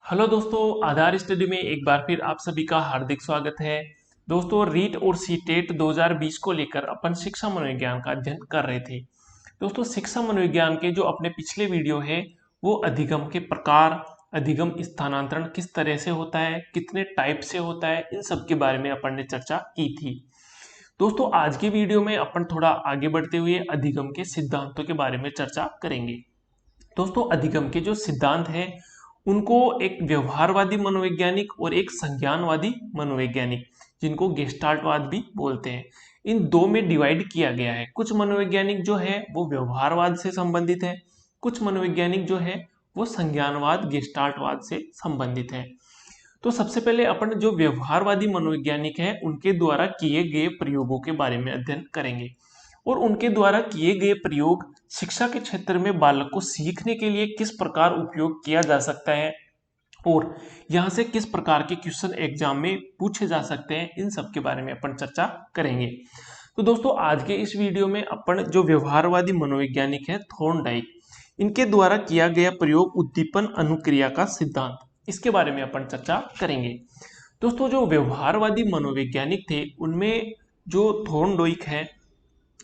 Hello दोस्तों, आधार study में एक बार फिर आप सभी का हार्दिक स्वागत है। दोस्तों, रीट और सीटेट 2020 को लेकर अपन शिक्षा मनोविज्ञान का अध्ययन कर रहे थे। दोस्तों, शिक्षा मनोविज्ञान के जो अपने पिछले वीडियो है वो अधिगम के प्रकार, अधिगम स्थानांतरण किस तरह से होता है, कितने टाइप से होता है, इन सब के बारे में अपन ने चर्चा की थी। दोस्तों, आज के वीडियो में अपन थोड़ा आगे बढ़ते हुए अधिगम के सिद्धांतों के बारे में चर्चा करेंगे। दोस्तों, अधिगम के जो सिद्धांत हैं उनको एक व्यवहारवादी मनोवैज्ञानिक और एक संज्ञानवादी मनोवैज्ञानिक, जिनको गेस्टाल्टवाद भी बोलते हैं, इन दो में डिवाइड किया गया है। कुछ मनोवैज्ञानिक जो है वो व्यवहारवाद से संबंधित है, कुछ मनोवैज्ञानिक जो है वो संज्ञानवाद गेस्टाल्टवाद से संबंधित है। तो सबसे पहले अपन जो व्यवहारवादी मनोवैज्ञानिक है उनके द्वारा किए गए प्रयोगों के बारे में अध्ययन करेंगे और उनके द्वारा किए गए प्रयोग शिक्षा के क्षेत्र में बालक को सीखने के लिए किस प्रकार उपयोग किया जा सकता है और यहाँ से किस प्रकार के क्वेश्चन एग्जाम में पूछे जा सकते हैं, इन सब के बारे में अपन चर्चा करेंगे। तो दोस्तों, आज के इस वीडियो में अपन जो व्यवहारवादी मनोवैज्ञानिक है थॉर्नडाइक, इनके द्वारा किया गया प्रयोग उद्दीपन अनुक्रिया का सिद्धांत, इसके बारे में अपन चर्चा करेंगे। दोस्तों, जो व्यवहारवादी मनोवैज्ञानिक थे उनमें जो थॉर्नडाइक है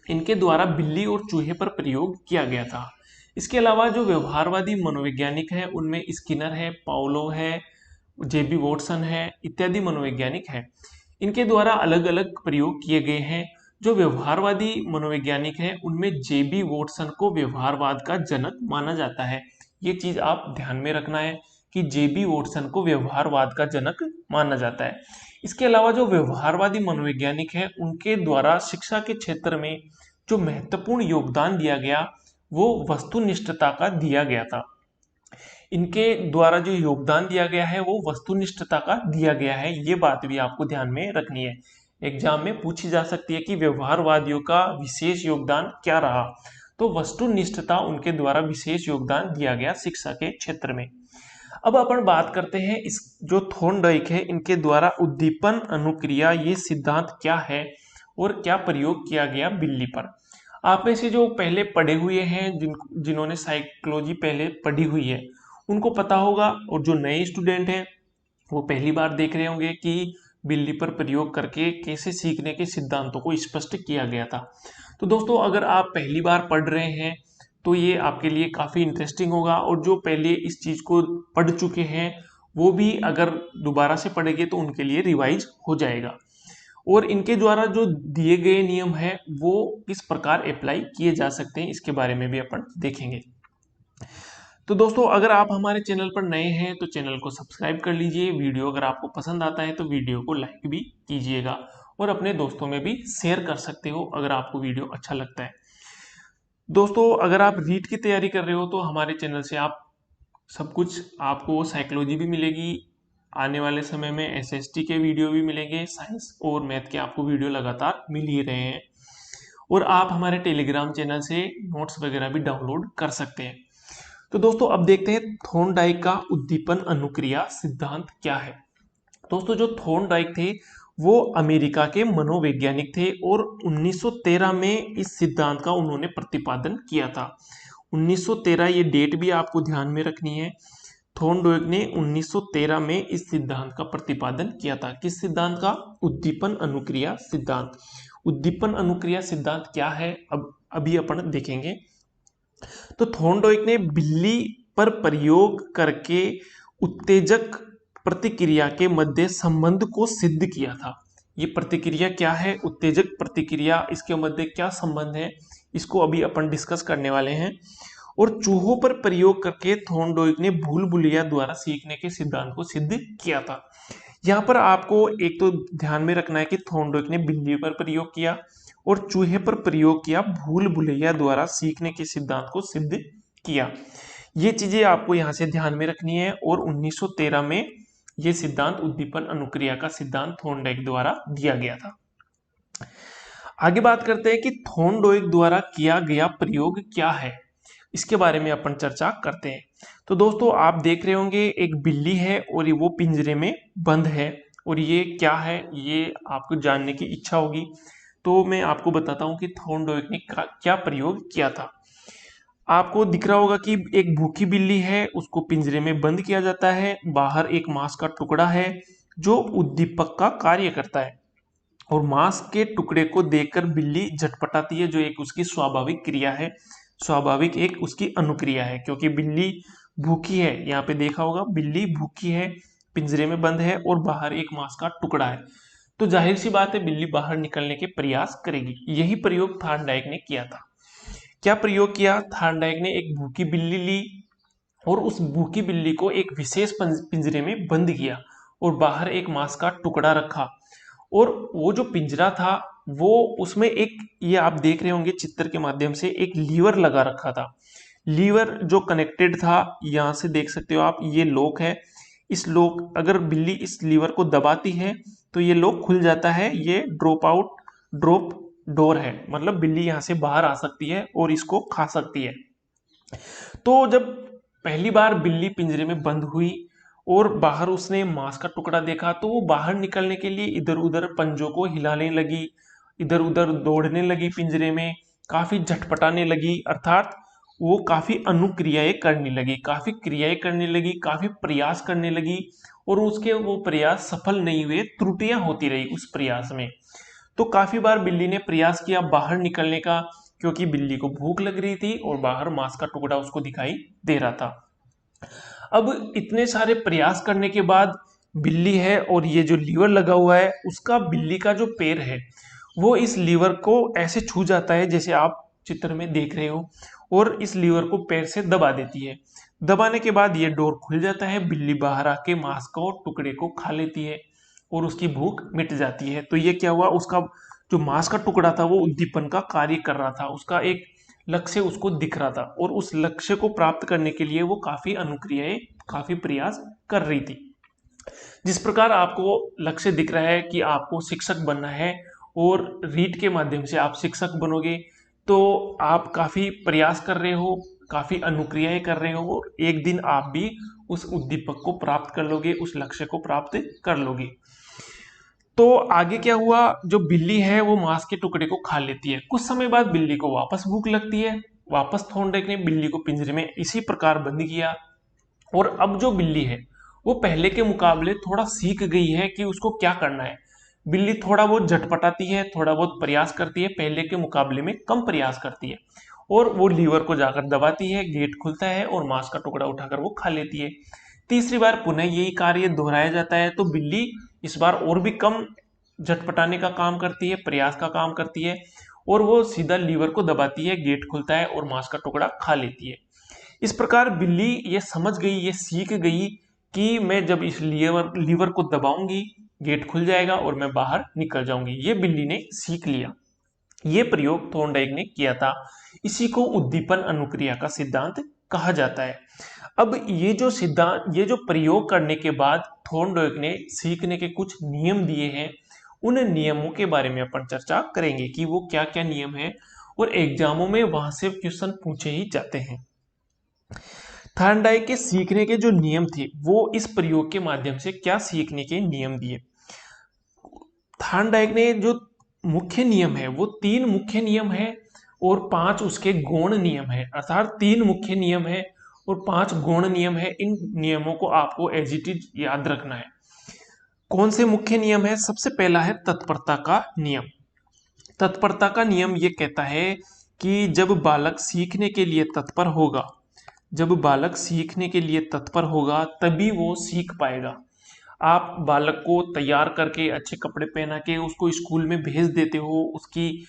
इनके द्वारा बिल्ली और चूहे पर प्रयोग किया गया था। इसके अलावा जो व्यवहारवादी मनोवैज्ञानिक है उनमें स्किनर है, पाउलो है, जेबी वॉटसन है, इत्यादि मनोवैज्ञानिक है। इनके द्वारा अलग अलग प्रयोग किए गए हैं। जो व्यवहारवादी मनोवैज्ञानिक है उनमें जेबी वॉटसन को व्यवहारवाद का जनक माना जाता है। ये चीज आप ध्यान में रखना है कि जेबी वॉटसन को व्यवहारवाद का जनक माना जाता है। इसके अलावा जो व्यवहारवादी मनोवैज्ञानिक है उनके द्वारा शिक्षा के क्षेत्र में जो महत्वपूर्ण योगदान दिया गया वो वस्तुनिष्ठता का दिया गया था। इनके द्वारा जो योगदान दिया गया है वो वस्तुनिष्ठता का दिया गया है, ये बात भी आपको ध्यान में रखनी है। एग्जाम में पूछी जा सकती है कि व्यवहारवादियों का विशेष योगदान क्या रहा, तो वस्तुनिष्ठता उनके द्वारा विशेष योगदान दिया गया शिक्षा के क्षेत्र में। अब अपन बात करते हैं इस जो थॉर्नडाइक है इनके द्वारा उद्दीपन अनुक्रिया ये सिद्धांत क्या है और क्या प्रयोग किया गया बिल्ली पर। आप में से जो पहले पढ़े हुए हैं, जिन्होंने साइकोलॉजी पहले पढ़ी हुई है उनको पता होगा, और जो नए स्टूडेंट हैं वो पहली बार देख रहे होंगे कि बिल्ली पर प्रयोग करके कैसे सीखने के सिद्धांतों को स्पष्ट किया गया था। तो दोस्तों, अगर आप पहली बार पढ़ रहे हैं तो ये आपके लिए काफ़ी इंटरेस्टिंग होगा, और जो पहले इस चीज़ को पढ़ चुके हैं वो भी अगर दोबारा से पढ़ेंगे तो उनके लिए रिवाइज हो जाएगा। और इनके द्वारा जो दिए गए नियम है वो किस प्रकार अप्लाई किए जा सकते हैं, इसके बारे में भी अपन देखेंगे। तो दोस्तों, अगर आप हमारे चैनल पर नए हैं तो चैनल को सब्सक्राइब कर लीजिए। वीडियो अगर आपको पसंद आता है तो वीडियो को लाइक भी कीजिएगा और अपने दोस्तों में भी शेयर कर सकते हो अगर आपको वीडियो अच्छा लगता है। दोस्तों, अगर आप रीट की तैयारी कर रहे हो तो हमारे चैनल से आप सब कुछ, आपको साइकोलॉजी भी मिलेगी, आने वाले समय में एसएसटी के वीडियो भी मिलेंगे, साइंस और मैथ के आपको वीडियो लगातार मिल ही रहे हैं, और आप हमारे टेलीग्राम चैनल से नोट्स वगैरह भी डाउनलोड कर सकते हैं। तो दोस्तों, अब देखते हैं थॉर्नडाइक का उद्दीपन अनुक्रिया सिद्धांत क्या है। दोस्तों, जो थॉर्नडाइक थे वो अमेरिका के मनोवैज्ञानिक थे और 1913 में इस सिद्धांत का उन्होंने प्रतिपादन किया था। 1913 ये डेट भी आपको ध्यान में रखनी है। थॉर्नडाइक ने 1913 में इस सिद्धांत का प्रतिपादन किया था। किस सिद्धांत का? उद्दीपन अनुक्रिया सिद्धांत। उद्दीपन अनुक्रिया सिद्धांत क्या है अब अभी अपन देखेंगे। तो थॉर्नडाइक ने बिल्ली पर प्रयोग करके उत्तेजक प्रतिक्रिया के मध्य संबंध को सिद्ध किया था। ये प्रतिक्रिया क्या है? उत्तेजक प्रतिक्रिया, इसके मध्य क्या संबंध है, इसको अभी अपन डिस्कस करने वाले हैं। और चूहों पर प्रयोग करके थॉर्नडाइक ने भूल भुलैया द्वारा सीखने के सिद्धांत को सिद्ध किया था। यहाँ पर आपको एक तो ध्यान में रखना है कि थॉर्नडाइक ने बिल्ली पर प्रयोग किया और चूहे पर प्रयोग किया, भूल भुलैया द्वारा सीखने के सिद्धांत को सिद्ध किया। ये चीजें आपको यहाँ से ध्यान में रखनी है। और 1913 में ये सिद्धांत उद्दीपन अनुक्रिया का सिद्धांत थॉर्नडाइक द्वारा दिया गया था। आगे बात करते हैं कि थॉर्नडाइक द्वारा किया गया प्रयोग क्या है, इसके बारे में अपन चर्चा करते हैं। तो दोस्तों, आप देख रहे होंगे एक बिल्ली है और वो पिंजरे में बंद है, और ये क्या है ये आपको जानने की इच्छा होगी। तो मैं आपको बताता हूँ कि थॉर्नडाइक ने क्या प्रयोग किया था। आपको दिख रहा होगा कि एक भूखी बिल्ली है, उसको पिंजरे में बंद किया जाता है। बाहर एक मांस का टुकड़ा है जो उद्दीपक का कार्य करता है, और मांस के टुकड़े को देखकर बिल्ली झटपटाती है, जो एक उसकी स्वाभाविक क्रिया है, स्वाभाविक एक उसकी अनुक्रिया है, क्योंकि बिल्ली भूखी है। यहाँ पे देखा होगा बिल्ली भूखी है, पिंजरे में बंद है और बाहर एक मांस का टुकड़ा है, तो जाहिर सी बात है बिल्ली बाहर निकलने के प्रयास करेगी। यही प्रयोग थार्नडाइक ने किया था। क्या प्रयोग किया? थार्नडाइक ने एक भूखी बिल्ली ली और उस भूखी बिल्ली को एक विशेष पिंजरे में बंद किया और बाहर एक मांस का टुकड़ा रखा, और वो जो पिंजरा था वो उसमें एक, ये आप देख रहे होंगे चित्र के माध्यम से, एक लीवर लगा रखा था। लीवर जो कनेक्टेड था, यहां से देख सकते हो आप, ये लॉक है। इस लॉक, अगर बिल्ली इस लीवर को दबाती है तो ये लॉक खुल जाता है। ये ड्रॉप डोर है, मतलब बिल्ली यहां से बाहर आ सकती है और इसको खा सकती है। तो जब पहली बार बिल्ली पिंजरे में बंद हुई और बाहर उसने मांस का टुकड़ा देखा, तो वो बाहर निकलने के लिए इधर उधर पंजों को हिलाने लगी, इधर उधर दौड़ने लगी पिंजरे में, काफी झटपटाने लगी, अर्थात वो काफी अनुक्रियाएं करने लगी, काफी क्रियाएं करने लगी, काफी प्रयास करने लगी, और उसके वो प्रयास सफल नहीं हुए, त्रुटियां होती रही उस प्रयास में। तो काफी बार बिल्ली ने प्रयास किया बाहर निकलने का, क्योंकि बिल्ली को भूख लग रही थी और बाहर मांस का टुकड़ा उसको दिखाई दे रहा था। अब इतने सारे प्रयास करने के बाद बिल्ली है, और ये जो लीवर लगा हुआ है उसका, बिल्ली का जो पैर है वो इस लीवर को ऐसे छू जाता है जैसे आप चित्र में देख रहे हो, और इस लीवर को पैर से दबा देती है। दबाने के बाद ये डोर खुल जाता है, बिल्ली बाहर आके मांस को, टुकड़े को खा लेती है और उसकी भूख मिट जाती है। तो ये क्या हुआ, उसका जो मांस का टुकड़ा था वो उद्दीपन का कार्य कर रहा था, उसका एक लक्ष्य उसको दिख रहा था, और उस लक्ष्य को प्राप्त करने के लिए वो काफी अनुक्रियाएं, काफी प्रयास कर रही थी। जिस प्रकार आपको लक्ष्य दिख रहा है कि आपको शिक्षक बनना है, और रीट के माध्यम से आप शिक्षक बनोगे, तो आप काफी प्रयास कर रहे हो, काफी अनुक्रियाएं कर रहे हो, और एक दिन आप भी उस उद्दीपक को प्राप्त कर लोगे, उस लक्ष्य को प्राप्त कर लोगे। तो आगे क्या हुआ, जो बिल्ली है वो मांस के टुकड़े को खा लेती है। कुछ समय बाद बिल्ली को वापस भूख लगती है, वापस थॉर्नडाइक ने बिल्ली को पिंजरे में इसी प्रकार बंद किया, और अब जो बिल्ली है वो पहले के मुकाबले थोड़ा सीख गई है कि उसको क्या करना है। बिल्ली थोड़ा बहुत झटपटाती है, थोड़ा बहुत प्रयास करती है, पहले के मुकाबले में कम प्रयास करती है, और वो लीवर को जाकर दबाती है, गेट खुलता है और मांस का टुकड़ा उठाकर वो खा लेती है। तीसरी बार पुनः यही कार्य दोहराया जाता है, तो बिल्ली इस बार और भी कम झटपटाने का काम करती है, प्रयास का काम करती है, और वो सीधा लीवर को दबाती है, गेट खुलता है और मांस का टुकड़ा खा लेती है। इस प्रकार बिल्ली ये समझ गई, ये सीख गई कि मैं जब इस लीवर को दबाऊंगी, गेट खुल जाएगा और मैं बाहर निकल जाऊंगी। ये बिल्ली ने सीख लिया। ये प्रयोग थॉर्नडाइक ने किया था। इसी को उद्दीपन अनुक्रिया का सिद्धांत कहा जाता है। अब ये जो सिद्धांत, ये जो प्रयोग करने के बाद थॉर्नडाइक ने सीखने के कुछ नियम दिए हैं, उन नियमों के बारे में अपन चर्चा करेंगे कि वो क्या क्या नियम है, और एग्जामों में वहां से क्वेश्चन पूछे ही जाते हैं। थॉर्नडाइक के सीखने के जो नियम थे, वो इस प्रयोग के माध्यम से क्या सीखने के नियम दिए। थॉर्नडाइक ने जो मुख्य नियम है वो 3 मुख्य नियम है और 5 उसके गौण नियम है, अर्थात 3 मुख्य नियम है और 5 गौण नियम है। इन नियमों को आपको एज इट इज याद रखना है। कौन से मुख्य नियम है? सबसे पहला है तत्परता का नियम। तत्परता का नियम ये कहता है कि जब बालक सीखने के लिए तत्पर होगा, जब बालक सीखने के लिए तत्पर होगा तभी वो सीख पाएगा। आप बालक को तैयार करके, अच्छे कपड़े पहना के उसको स्कूल में भेज देते हो, उसकी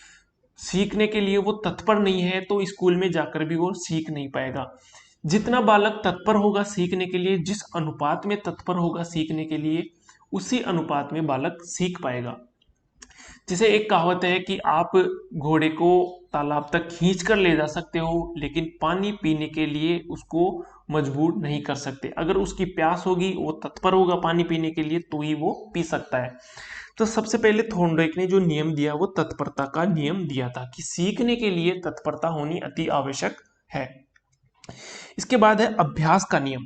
सीखने के लिए वो तत्पर नहीं है, तो स्कूल में जाकर भी वो सीख नहीं पाएगा। जितना बालक तत्पर होगा सीखने के लिए, जिस अनुपात में तत्पर होगा सीखने के लिए, उसी अनुपात में बालक सीख पाएगा। जैसे एक कहावत है कि आप घोड़े को तालाब तक खींच कर ले जा सकते हो, लेकिन पानी पीने के लिए उसको मजबूर नहीं कर सकते। अगर उसकी प्यास होगी, वो तत्पर होगा पानी पीने के लिए, तो ही वो पी सकता है। तो सबसे पहले थॉर्नडाइक ने जो नियम दिया वो तत्परता का नियम दिया था कि सीखने के लिए तत्परता होनी अति आवश्यक है। इसके बाद है अभ्यास का नियम।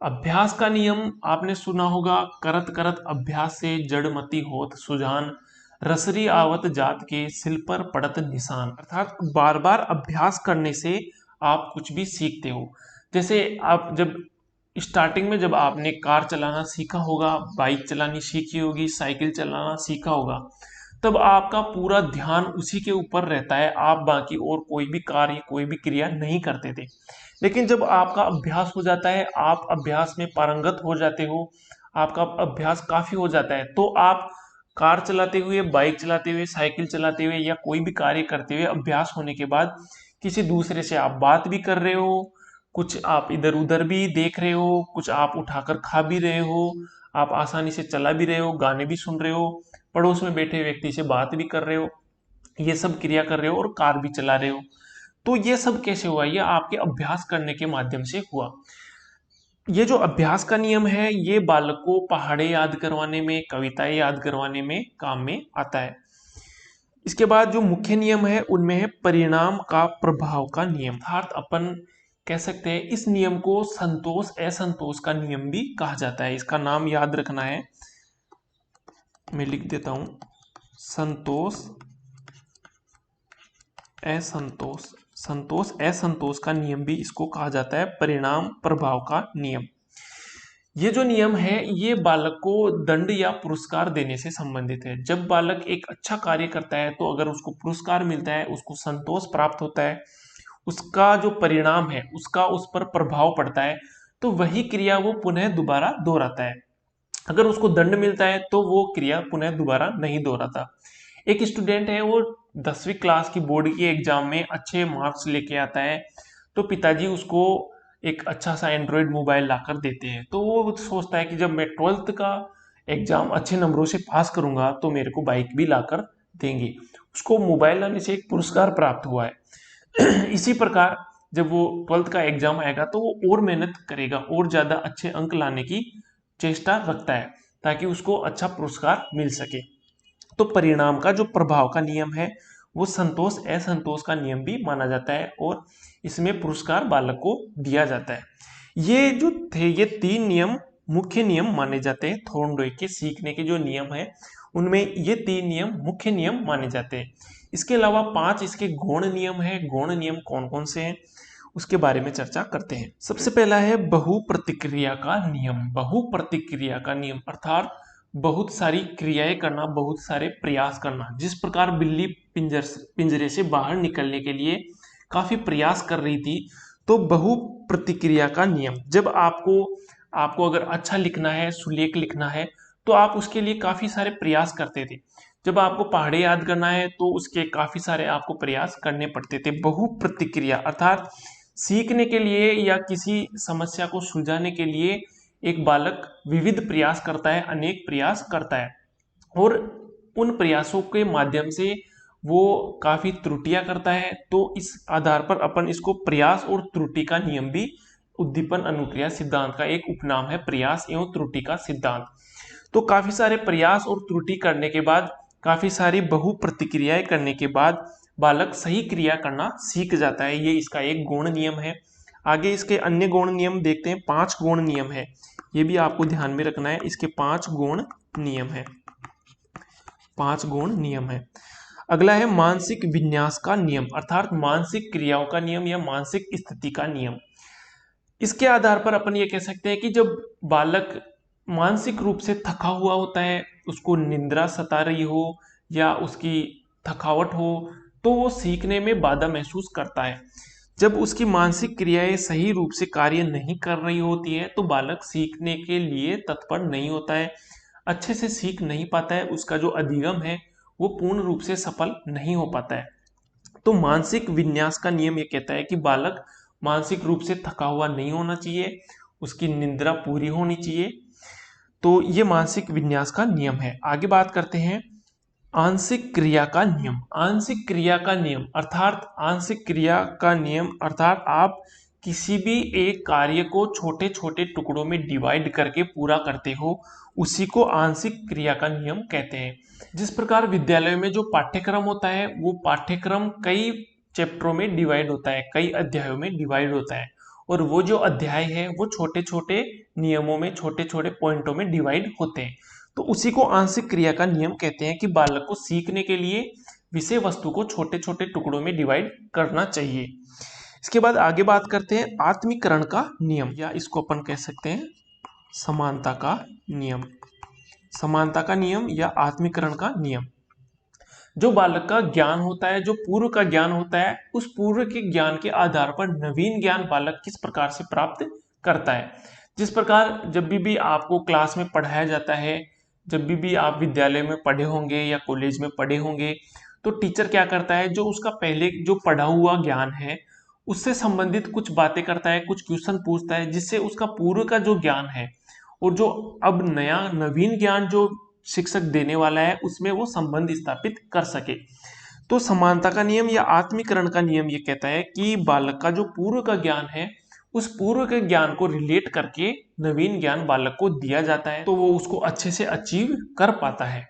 अभ्यास का नियम आपने सुना होगा, करत करत अभ्यास से जड़मति होत सुजान, रसरी आवत जात के सिल पर पड़त निशान। अर्थात बार बार अभ्यास करने से आप कुछ भी सीखते हो। जैसे आप जब स्टार्टिंग में जब आपने कार चलाना सीखा होगा, बाइक चलानी सीखी होगी, साइकिल चलाना सीखा होगा, तब आपका पूरा ध्यान उसी के ऊपर रहता है, आप बाकी और कोई भी कार्य कोई भी क्रिया नहीं करते थे। लेकिन जब आपका अभ्यास हो जाता है, आप अभ्यास में पारंगत हो जाते हो, आपका अभ्यास काफी हो जाता है, तो आप कार चलाते हुए, बाइक चलाते हुए, साइकिल चलाते हुए या कोई भी कार्य करते हुए अभ्यास होने के बाद किसी दूसरे से आप बात भी कर रहे हो, कुछ आप इधर उधर भी देख रहे हो, कुछ आप उठाकर खा भी रहे हो, आप आसानी से चला भी रहे हो, गाने भी सुन रहे हो, पड़ोस में बैठे व्यक्ति से बात भी कर रहे हो, ये सब क्रिया कर रहे हो और कार भी चला रहे हो। तो ये सब कैसे हुआ? ये आपके अभ्यास करने के माध्यम से हुआ। ये जो अभ्यास का नियम है, ये बालक को पहाड़े याद करवाने में, कविताएं याद करवाने में काम में आता है। इसके बाद जो मुख्य नियम है उनमें है परिणाम का प्रभाव का नियम, अर्थात अपन कह सकते हैं इस नियम को संतोष असंतोष का नियम भी कहा जाता है। इसका नाम याद रखना है, मैं लिख देता हूं, संतोष असंतोष। संतोष असंतोष का नियम भी इसको कहा जाता है, परिणाम प्रभाव का नियम। ये जो नियम है ये बालक को दंड या पुरस्कार देने से संबंधित है। जब बालक एक अच्छा कार्य करता है तो अगर उसको पुरस्कार मिलता है, उसको संतोष प्राप्त होता है, उसका जो परिणाम है उसका उस पर प्रभाव पड़ता है, तो वही क्रिया वो पुनः दोबारा दोहराता है। अगर उसको दंड मिलता है तो वो क्रिया पुनः दोबारा नहीं दोहराता। एक स्टूडेंट है, वो 10वीं क्लास की बोर्ड की एग्जाम में अच्छे मार्क्स लेके आता है, तो पिताजी उसको एक अच्छा सा एंड्रॉयड मोबाइल लाकर देते हैं। तो वो सोचता है कि जब मैं 12th का एग्जाम अच्छे नंबरों से पास करूंगा तो मेरे को बाइक भी लाकर देंगे। उसको मोबाइल लाने से एक पुरस्कार प्राप्त हुआ है। इसी प्रकार जब वो 12th का एग्जाम आएगा तो वो और मेहनत करेगा और ज्यादा अच्छे अंक लाने की चेष्टा रखता है ताकि उसको अच्छा पुरस्कार मिल सके। तो परिणाम का जो प्रभाव का नियम है वो संतोष असंतोष का नियम भी माना जाता है और इसमें पुरस्कार बालक को दिया जाता है। ये जो थे ये 3 नियम मुख्य नियम माने जाते हैं। थॉर्नडॉय के सीखने के जो नियम है उनमें ये 3 नियम मुख्य नियम माने जाते हैं। इसके अलावा 5 इसके गौण नियम है। गौण नियम कौन कौन से हैं उसके बारे में चर्चा करते हैं। सबसे पहला है बहु प्रतिक्रिया का नियम। बहु प्रतिक्रिया का नियम अर्थात बहुत सारी क्रियाएं करना, बहुत सारे प्रयास करना। जिस प्रकार बिल्ली पिंजरे से बाहर निकलने के लिए काफी प्रयास कर रही थी, तो बहु प्रतिक्रिया का नियम, जब आपको अगर अच्छा लिखना है, सुलेख लिखना है, तो आप उसके लिए काफी सारे प्रयास करते थे। जब आपको पहाड़े याद करना है तो उसके काफी सारे आपको प्रयास करने पड़ते थे। बहु प्रतिक्रिया अर्थात सीखने के लिए या किसी समस्या को सुलझाने के लिए एक बालक विविध प्रयास करता है, अनेक प्रयास करता है और उन प्रयासों के माध्यम से वो काफी त्रुटियां करता है। तो इस आधार पर अपन इसको प्रयास और त्रुटि का नियम भी, उद्दीपन अनुक्रिया सिद्धांत का एक उपनाम है प्रयास एवं त्रुटि का सिद्धांत। तो काफी सारे प्रयास और त्रुटि करने के बाद, काफी सारी बहु प्रतिक्रियाएं करने के बाद बालक सही क्रिया करना सीख जाता है। ये इसका एक गौण नियम है। आगे इसके अन्य गौण नियम देखते हैं। 5 गौण नियम है, ये भी आपको ध्यान में रखना है। इसके 5 गौण नियम है। 5 गौण नियम है। अगला है मानसिक विन्यास का नियम अर्थात मानसिक क्रियाओं का नियम या मानसिक स्थिति का नियम। इसके आधार पर अपन ये कह सकते हैं कि जब बालक मानसिक रूप से थका हुआ होता है, उसको निद्रा सता रही हो या उसकी थकावट हो, तो वो सीखने में बाधा महसूस करता है। जब उसकी मानसिक क्रियाएं सही रूप से कार्य नहीं कर रही होती है तो बालक सीखने के लिए तत्पर नहीं होता है, अच्छे से सीख नहीं पाता है, उसका जो अधिगम है वो पूर्ण रूप से सफल नहीं हो पाता है। तो मानसिक विन्यास का नियम ये कहता है कि बालक मानसिक रूप से थका हुआ नहीं होना चाहिए, उसकी निद्रा पूरी होनी चाहिए। तो ये मानसिक विन्यास का नियम है। आगे बात करते हैं आंशिक क्रिया का नियम। आंशिक क्रिया का नियम अर्थात आंशिक क्रिया का नियम अर्थात आप किसी भी एक कार्य को छोटे छोटे टुकड़ों में डिवाइड करके पूरा करते हो, उसी को आंशिक क्रिया का नियम कहते हैं। जिस प्रकार विद्यालय में जो पाठ्यक्रम होता है वो पाठ्यक्रम कई चैप्टरों में डिवाइड होता है, कई अध्यायों में डिवाइड होता है, और वो जो अध्याय है वो छोटे छोटे नियमों में, छोटे छोटे पॉइंटों में डिवाइड होते हैं। तो उसी को आंशिक क्रिया का नियम कहते हैं कि बालक को सीखने के लिए विषय वस्तु को छोटे छोटे टुकड़ों में डिवाइड करना चाहिए। इसके बाद आगे बात करते हैं आत्मीकरण का नियम, या इसको अपन कह सकते हैं समानता का नियम। समानता का नियम या आत्मीकरण का नियम। जो बालक का ज्ञान होता है, जो पूर्व का ज्ञान होता है, उस पूर्व के ज्ञान के आधार पर नवीन ज्ञान बालक किस प्रकार से प्राप्त करता है। जिस प्रकार जब भी आपको क्लास में पढ़ाया जाता है, जब भी आप विद्यालय में पढ़े होंगे या कॉलेज में पढ़े होंगे, तो टीचर क्या करता है, जो उसका पहले जो पढ़ा हुआ ज्ञान है उससे संबंधित कुछ बातें करता है, कुछ क्वेश्चन पूछता है, जिससे उसका पूर्व का जो ज्ञान है और जो अब नया नवीन ज्ञान जो शिक्षक देने वाला है उसमें वो संबंध स्थापित कर सके। तो समानता का नियम या आत्मीकरण का नियम ये कहता है कि बालक का जो पूर्व का ज्ञान है उस पूर्व के ज्ञान को रिलेट करके नवीन ज्ञान बालक को दिया जाता है, तो वो उसको अच्छे से अचीव कर पाता है।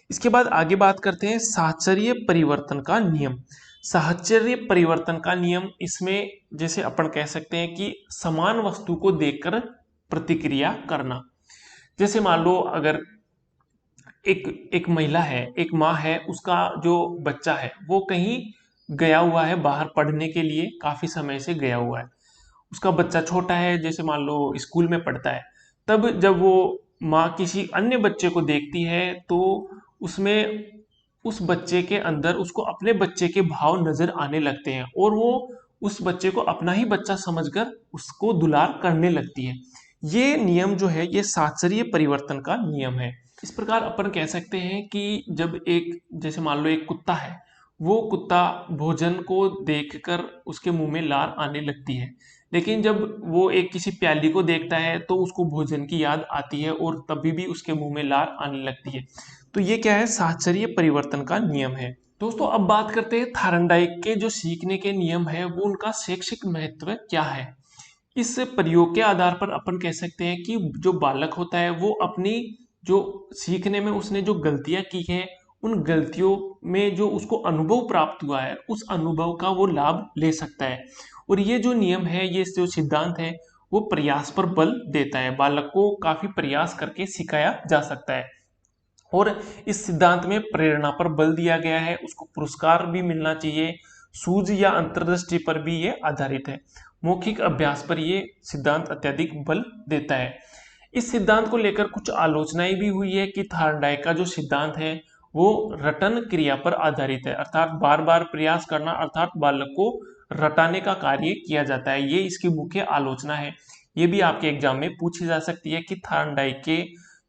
इसके बाद आगे बात करते हैं साहचर्य परिवर्तन का नियम। साहचर्य परिवर्तन का नियम, इसमें जैसे अपन कह सकते हैं कि समान वस्तु को देखकर प्रतिक्रिया करना। जैसे मान लो अगर एक महिला है, एक माँ है, उसका जो बच्चा है वो कहीं गया हुआ है बाहर पढ़ने के लिए, काफी समय से गया हुआ है, उसका बच्चा छोटा है, जैसे मान लो स्कूल में पढ़ता है, तब जब वो माँ किसी अन्य बच्चे को देखती है तो उसमें उस बच्चे के अंदर उसको अपने बच्चे के भाव नजर आने लगते हैं और वो उस बच्चे को अपना ही बच्चा समझकर उसको दुलार करने लगती है। ये नियम जो है ये साहचर्य परिवर्तन का नियम है। इस प्रकार अपन कह सकते हैं कि जब एक, जैसे मान लो एक कुत्ता है, वो कुत्ता भोजन को देखकर उसके मुंह में लार आने लगती है, लेकिन जब वो एक किसी प्याली को देखता है तो उसको भोजन की याद आती है और तभी भी उसके मुंह में लार आने लगती है। तो ये क्या है, साहचर्य परिवर्तन का नियम है। दोस्तों अब बात करते हैं थायरनडाइक के जो सीखने के नियम है वो उनका शैक्षिक महत्व क्या है। इस प्रयोग के आधार पर अपन कह सकते हैं कि जो बालक होता है वो अपनी जो सीखने में उसने जो गलतियां की है, उन गलतियों में जो उसको अनुभव प्राप्त हुआ है उस अनुभव का वो लाभ ले सकता है। और ये जो नियम है, ये जो सिद्धांत है, वो प्रयास पर बल देता है, बालक को काफी प्रयास करके सिखाया जा सकता है। और इस सिद्धांत में प्रेरणा पर बल दिया गया है, उसको पुरस्कार भी मिलना चाहिए, सूझ या अंतर्दृष्टि पर भी ये आधारित है, मौखिक अभ्यास पर ये सिद्धांत अत्यधिक बल देता है। इस सिद्धांत को लेकर कुछ आलोचनाएं भी हुई है कि थायरनडाइक का जो सिद्धांत है वो रटन क्रिया पर आधारित है, अर्थात बार बार प्रयास करना, अर्थात बालक को रटाने का कार्य किया जाता है, ये इसकी मुख्य आलोचना है। ये भी आपके एग्जाम में पूछी जा सकती है कि थायरनडाइक के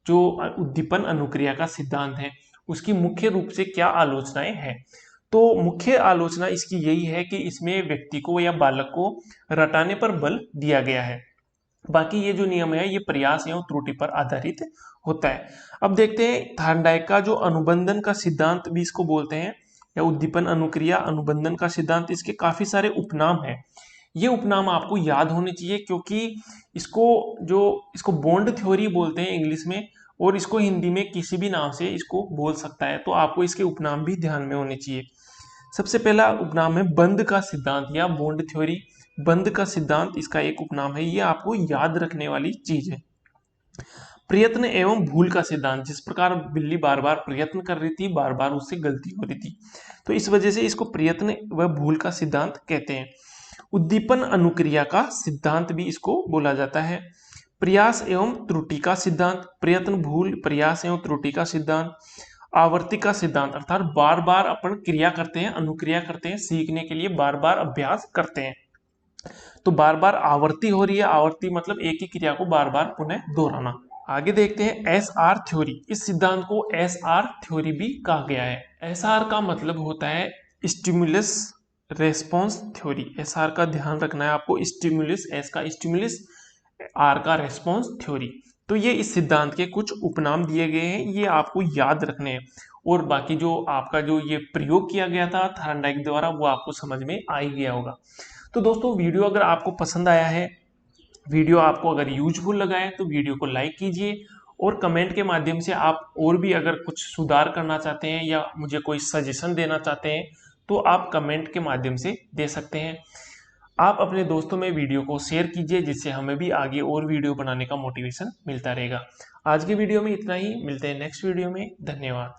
जो उद्दीपन अनुक्रिया का सिद्धांत है उसकी मुख्य रूप से क्या आलोचनाएं हैं। तो मुख्य आलोचना इसकी यही है कि इसमें व्यक्ति को या बालक को रटाने पर बल दिया गया है, बाकी ये जो नियम है ये प्रयास एवं त्रुटि पर आधारित होता है। अब देखते हैं थायरनडाइक का जो अनुबंधन का सिद्धांत भी इसको बोलते हैं, या उद्दीपन अनुक्रिया अनुबंधन का सिद्धांत, इसके काफी सारे उपनाम हैं। ये उपनाम आपको याद होने चाहिए क्योंकि इसको बॉन्ड थ्योरी बोलते हैं इंग्लिश में, और इसको हिंदी में किसी भी नाम से इसको बोल सकता है, तो आपको इसके उपनाम भी ध्यान में होने चाहिए। सबसे पहला उपनाम है बंध का सिद्धांत या बॉन्ड थ्योरी। बंध का सिद्धांत इसका एक उपनाम है, ये आपको याद रखने वाली चीज है। प्रयत्न एवं भूल का सिद्धांत, जिस प्रकार बिल्ली बार बार प्रयत्न कर रही थी, बार बार उससे गलती हो रही थी, तो इस वजह से इसको प्रयत्न व भूल का सिद्धांत कहते हैं। उद्दीपन अनुक्रिया का सिद्धांत भी इसको बोला जाता है। प्रयास एवं त्रुटि का सिद्धांत, प्रयत्न भूल प्रयास एवं त्रुटि का सिद्धांत। आवर्ती का सिद्धांत, अर्थात बार बार अपन क्रिया करते हैं, अनुक्रिया करते हैं, सीखने के लिए बार बार अभ्यास करते हैं, तो बार बार आवर्ती हो रही है, आवर्ती मतलब एक ही क्रिया को बार बार पुनः दोहराना। आगे देखते हैं एस आर थ्योरी। इस सिद्धांत को एस आर थ्योरी भी कहा गया है। एस आर का मतलब होता है stimulus response theory. S R का ध्यान रखना है आपको, स्टिमुलस, एस का स्टिमुलस, आर का रेस्पॉन्स थ्योरी। तो ये इस सिद्धांत के कुछ उपनाम दिए गए हैं, ये आपको याद रखने हैं, और बाकी जो आपका जो ये प्रयोग किया गया था थायरनडाइक द्वारा वो आपको समझ में आ ही गया होगा। तो दोस्तों वीडियो अगर आपको पसंद आया है, वीडियो आपको अगर यूजफुल लगा है तो वीडियो को लाइक कीजिए, और कमेंट के माध्यम से आप और भी अगर कुछ सुधार करना चाहते हैं या मुझे कोई सजेशन देना चाहते हैं तो आप कमेंट के माध्यम से दे सकते हैं। आप अपने दोस्तों में वीडियो को शेयर कीजिए जिससे हमें भी आगे और वीडियो बनाने का मोटिवेशन मिलता रहेगा। आज की वीडियो में इतना ही, मिलते हैं नेक्स्ट वीडियो में। धन्यवाद।